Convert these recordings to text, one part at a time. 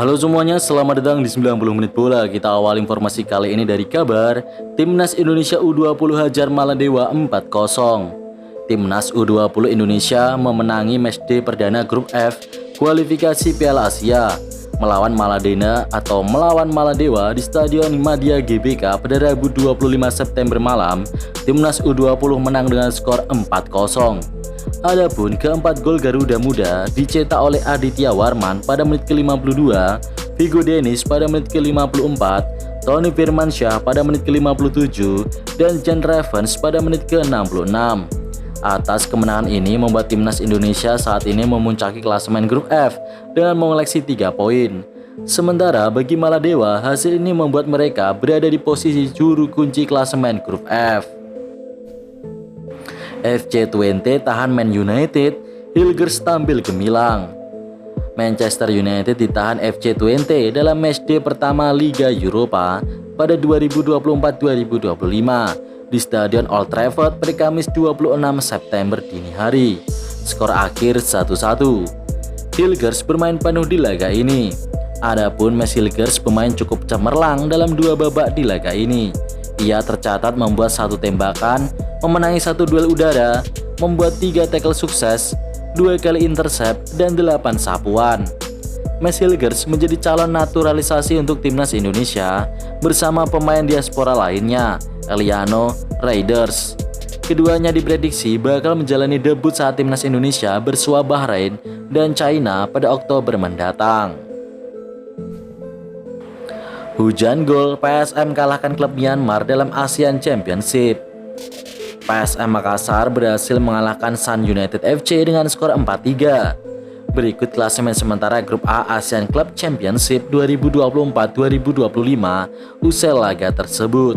Halo semuanya, selamat datang di 90 menit bola. Kita awal informasi kali ini dari kabar Timnas Indonesia U20 hajar Maladewa 4-0. Timnas U20 Indonesia memenangi matchday perdana grup F kualifikasi Piala Asia melawan Maladewa di Stadion Madia GBK pada Rabu 25 September malam. Timnas U20 menang dengan skor 4-0. Adapun keempat gol Garuda Muda dicetak oleh Aditya Warman pada menit ke-52, Vigo Dennis pada menit ke-54, Tony Firmansyah pada menit ke-57, dan Jan Revens pada menit ke-66. Atas kemenangan ini membuat Timnas Indonesia saat ini memuncaki klasemen grup F dengan mengoleksi 3 poin. Sementara bagi Maladewa, hasil ini membuat mereka berada di posisi juru kunci klasemen grup F. FC Twente tahan Man United, Hilgers tampil gemilang. Manchester United ditahan FC Twente dalam matchday pertama Liga Eropa pada 2024-2025 di Stadion Old Trafford pada Kamis 26 September dini hari. Skor akhir 1-1. Hilgers bermain penuh di laga ini. Adapun Max Hilgers bermain cukup cemerlang dalam 2 babak di laga ini. Ia tercatat membuat 1 tembakan, memenangi 1 duel udara, membuat 3 tackle sukses, 2 kali intercept, dan 8 sapuan. Max Hilgers menjadi calon naturalisasi untuk Timnas Indonesia bersama pemain diaspora lainnya, Eliano Raiders. Keduanya diprediksi bakal menjalani debut saat Timnas Indonesia bersua Bahrain dan China pada Oktober mendatang. Hujan gol, PSM kalahkan klub Myanmar dalam Asian Championship. PSM Makassar berhasil mengalahkan Sun United FC dengan skor 4-3. Berikut klasemen sementara grup A Asian Club Championship 2024-2025 usai laga tersebut.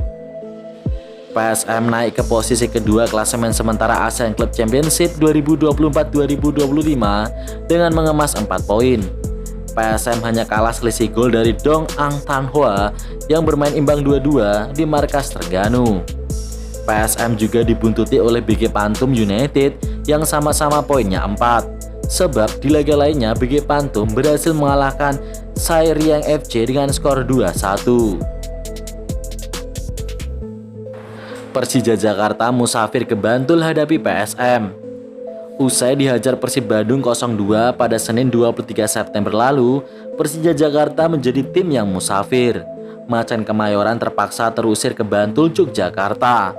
PSM naik ke posisi kedua klasemen sementara Asian Club Championship 2024-2025 dengan mengemas 4 poin. PSM hanya kalah selisih gol dari Dong Ang Tan Hoa yang bermain imbang 2-2 di markas Terengganu. PSM juga dibuntuti oleh BG Pantum United yang sama-sama poinnya 4. Sebab di laga lainnya BG Pantum berhasil mengalahkan Sairiang FC dengan skor 2-1. Persija Jakarta musafir ke Bantul hadapi PSM. Usai dihajar Persib Bandung 0-2 pada Senin 23 September lalu, Persija Jakarta menjadi tim yang musafir. Macan Kemayoran terpaksa terusir ke Bantul, Yogyakarta.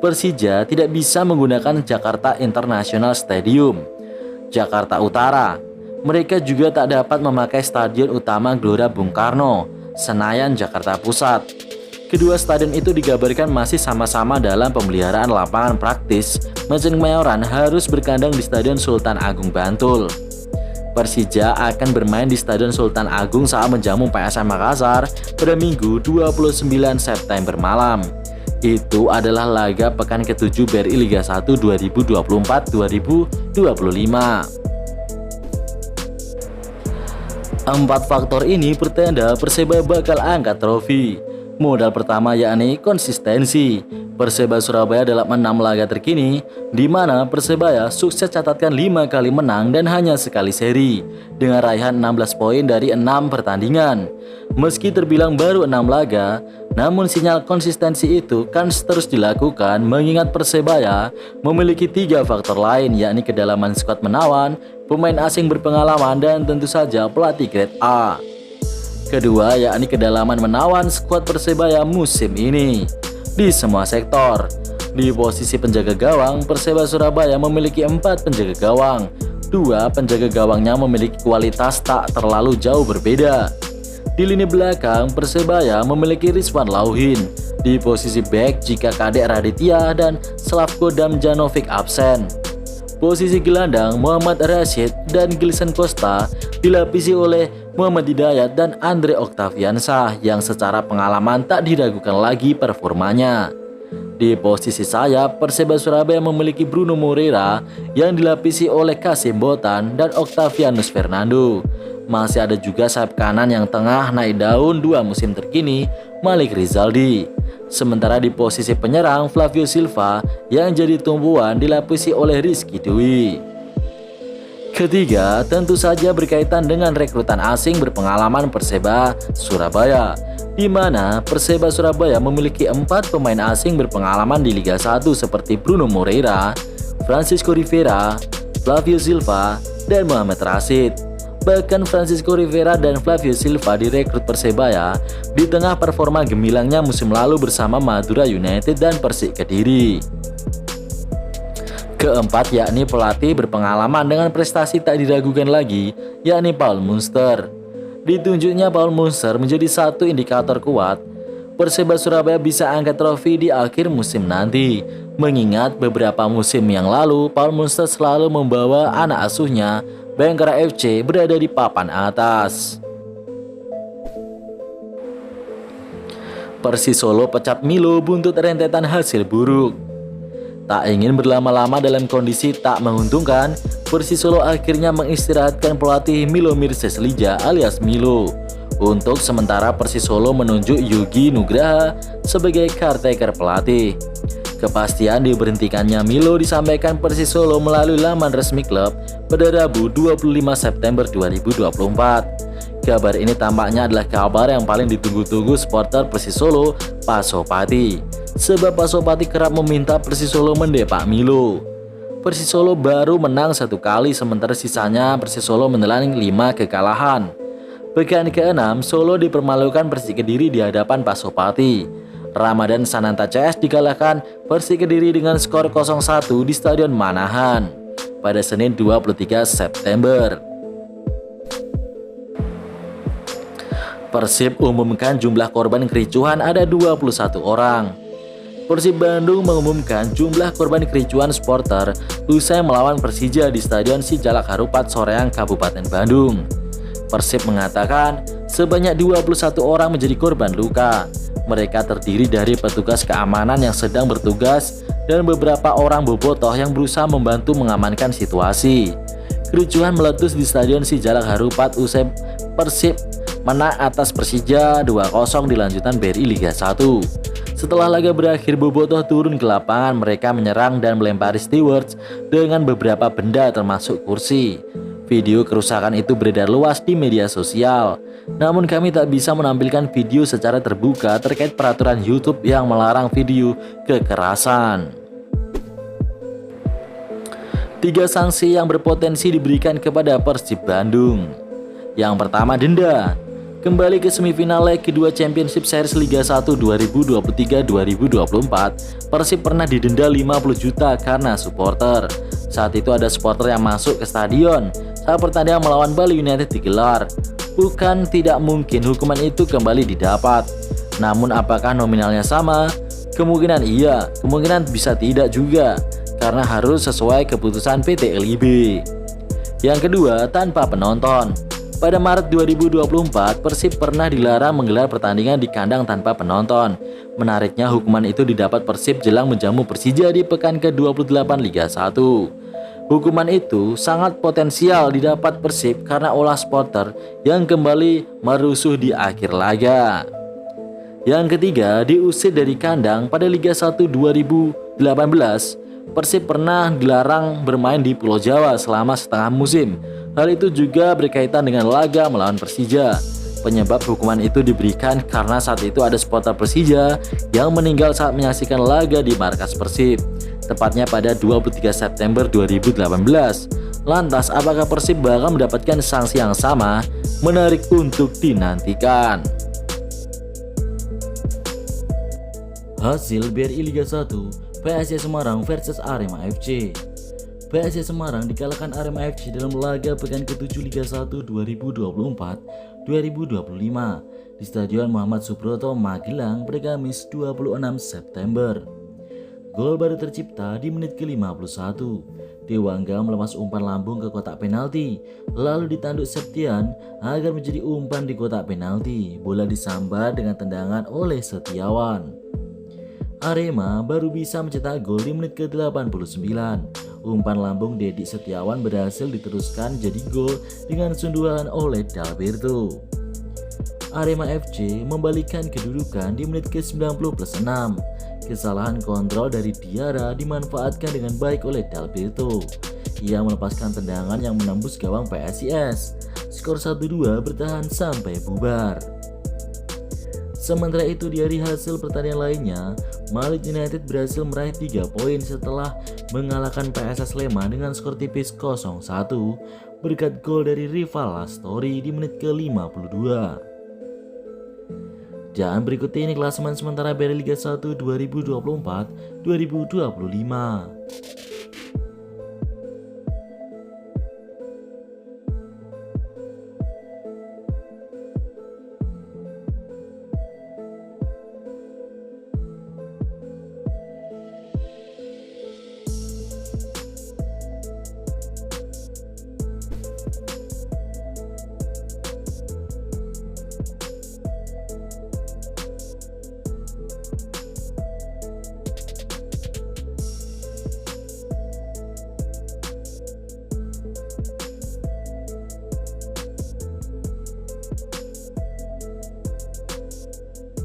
Persija tidak bisa menggunakan Jakarta International Stadium, Jakarta Utara. Mereka juga tak dapat memakai Stadion Utama Gelora Bung Karno, Senayan, Jakarta Pusat. Kedua stadion itu dikabarkan masih sama-sama dalam pemeliharaan lapangan praktis. Macan Kemayoran harus berkandang di Stadion Sultan Agung Bantul. Persija akan bermain di Stadion Sultan Agung saat menjamu PSM Makassar pada Minggu 29 September malam. Itu adalah laga pekan ke-7 BRI Liga 1 2024-2025. 4 faktor ini bertanda Perseba bakal angkat trofi. Modal pertama yakni konsistensi. Perseba Surabaya dalam 6 laga terkini, di mana Persebaya sukses catatkan 5 kali menang dan hanya sekali seri, dengan raihan 16 poin dari 6 pertandingan. Meski terbilang baru 6 laga, namun sinyal konsistensi itu kan terus dilakukan mengingat Persebaya memiliki 3 faktor lain, yakni kedalaman skuad menawan, pemain asing berpengalaman, dan tentu saja pelatih grade A. Kedua yakni kedalaman menawan skuad Persebaya musim ini di semua sektor. Di posisi penjaga gawang, Perseba Surabaya memiliki 4 penjaga gawang. 2 penjaga gawangnya memiliki kualitas tak terlalu jauh berbeda. Di lini belakang, Persebaya memiliki Rizwan Lauhin. Di posisi bek jika Kadek Raditya dan Slavko Damjanovic absen. Posisi gelandang Muhammad Rashid dan Gilson Costa dilapisi oleh Muhammad Hidayat dan Andre Oktaviansah yang secara pengalaman tak diragukan lagi performanya. Di posisi sayap, Perseba Surabaya memiliki Bruno Moreira yang dilapisi oleh Kasim Botan dan Octavianus Fernando. Masih ada juga sayap kanan yang tengah naik daun 2 musim terkini, Malik Rizaldi. Sementara di posisi penyerang, Flavio Silva yang jadi tumpuan dilapisi oleh Rizky Dwi. Ketiga, tentu saja berkaitan dengan rekrutan asing berpengalaman Perseba Surabaya, di mana Perseba Surabaya memiliki 4 pemain asing berpengalaman di Liga 1 seperti Bruno Moreira, Francisco Rivera, Flavio Silva, dan Muhammad Rashid. Bahkan Francisco Rivera dan Flavio Silva direkrut Persebaya di tengah performa gemilangnya musim lalu bersama Madura United dan Persik Kediri. Keempat, yakni pelatih berpengalaman dengan prestasi tak diragukan lagi, yakni Paul Munster. Ditunjuknya Paul Munster menjadi satu indikator kuat Perseba Surabaya bisa angkat trofi di akhir musim nanti. Mengingat beberapa musim yang lalu, Paul Munster selalu membawa anak asuhnya, Bayangkara FC, berada di papan atas. Persis Solo pecat Milo buntut rentetan hasil buruk. Tak ingin berlama-lama dalam kondisi tak menguntungkan, Persis Solo akhirnya mengistirahatkan pelatih Milomir Seslija alias Milo. Untuk sementara Persis Solo menunjuk Yogi Nugraha sebagai caretaker pelatih. Kepastian diberhentikannya Milo disampaikan Persis Solo melalui laman resmi klub pada Rabu 25 September 2024. Kabar ini tampaknya adalah kabar yang paling ditunggu-tunggu supporter Persis Solo, Pasopati. Sebab Pasopati kerap meminta Persis Solo mendepak Milo. Persis Solo baru menang 1 kali, sementara sisanya Persis Solo menelan 5 kekalahan. Pekan ke-6, Solo dipermalukan Persik Kediri di hadapan Pasopati. Ramadan Sananta CS dikalahkan Persik Kediri dengan skor 0-1 di Stadion Manahan pada Senin 23 September. Persib umumkan jumlah korban kericuhan ada 21 orang. Persib Bandung mengumumkan jumlah korban kericuhan supporter usai melawan Persija di Stadion Sijalak Harupat Soreang, Kabupaten Bandung. Persib mengatakan sebanyak 21 orang menjadi korban luka. Mereka terdiri dari petugas keamanan yang sedang bertugas dan beberapa orang bobotoh yang berusaha membantu mengamankan situasi. Kericuhan meletus di Stadion Sijalak Harupat usai Persib menang atas Persija 2-0 di lanjutan BRI Liga 1. Setelah laga berakhir, bobotoh turun ke lapangan. Mereka menyerang dan melempari stewards dengan beberapa benda termasuk kursi. Video kerusakan itu beredar luas di media sosial. Namun kami tak bisa menampilkan video secara terbuka terkait peraturan YouTube yang melarang video kekerasan. 3 sanksi yang berpotensi diberikan kepada Persib Bandung. Yang pertama, denda. Kembali ke semifinal leg kedua Championship Series Liga 1 2023-2024, Persib pernah didenda 50 juta karena supporter. Saat itu ada supporter yang masuk ke stadion saat pertandingan melawan Bali United digelar. Bukan tidak mungkin hukuman itu kembali didapat. Namun apakah nominalnya sama? Kemungkinan iya, kemungkinan bisa tidak juga, karena harus sesuai keputusan PT LIB. Yang kedua, tanpa penonton. Pada Maret 2024, Persib pernah dilarang menggelar pertandingan di kandang tanpa penonton. Menariknya, hukuman itu didapat Persib jelang menjamu Persija di pekan ke-28 Liga 1. Hukuman itu sangat potensial didapat Persib karena ulah supporter yang kembali merusuh di akhir laga. Yang ketiga, diusir dari kandang. Pada Liga 1 2018, Persib pernah dilarang bermain di Pulau Jawa selama setengah musim. Hal itu juga berkaitan dengan laga melawan Persija. Penyebab hukuman itu diberikan karena saat itu ada supporter Persija yang meninggal saat menyaksikan laga di markas Persib, tepatnya pada 23 September 2018. Lantas, apakah Persib bakal mendapatkan sanksi yang sama? Menarik untuk dinantikan. Hasil BRI Liga 1, PSIS Semarang versus Arema FC. PSIS Semarang dikalahkan Arema FC dalam laga pekan ke-7 Liga 1 2024-2025 di Stadion Muhammad Subroto, Magelang pada Kamis 26 September. Gol baru tercipta di menit ke-51. Dewangga melemas umpan lambung ke kotak penalti, lalu ditanduk Septian agar menjadi umpan di kotak penalti. Bola disambar dengan tendangan oleh Setiawan. Arema baru bisa mencetak gol di menit ke-89. Umpan lambung Dedi Setiawan berhasil diteruskan jadi gol dengan sundulan oleh Dalberto. Arema FC membalikkan kedudukan di menit ke-90+6. Kesalahan kontrol dari Diarra dimanfaatkan dengan baik oleh Dalberto Ia melepaskan tendangan yang menembus gawang PSIS. Skor 1-2 bertahan sampai bubar. Sementara itu di hari hasil pertandingan lainnya, Malang United berhasil meraih 3 poin setelah mengalahkan PSS Sleman dengan skor tipis 0-1 berkat gol dari rival Astori di menit ke-52. Dan berikut ini klasemen sementara dari Liga 1 2024-2025.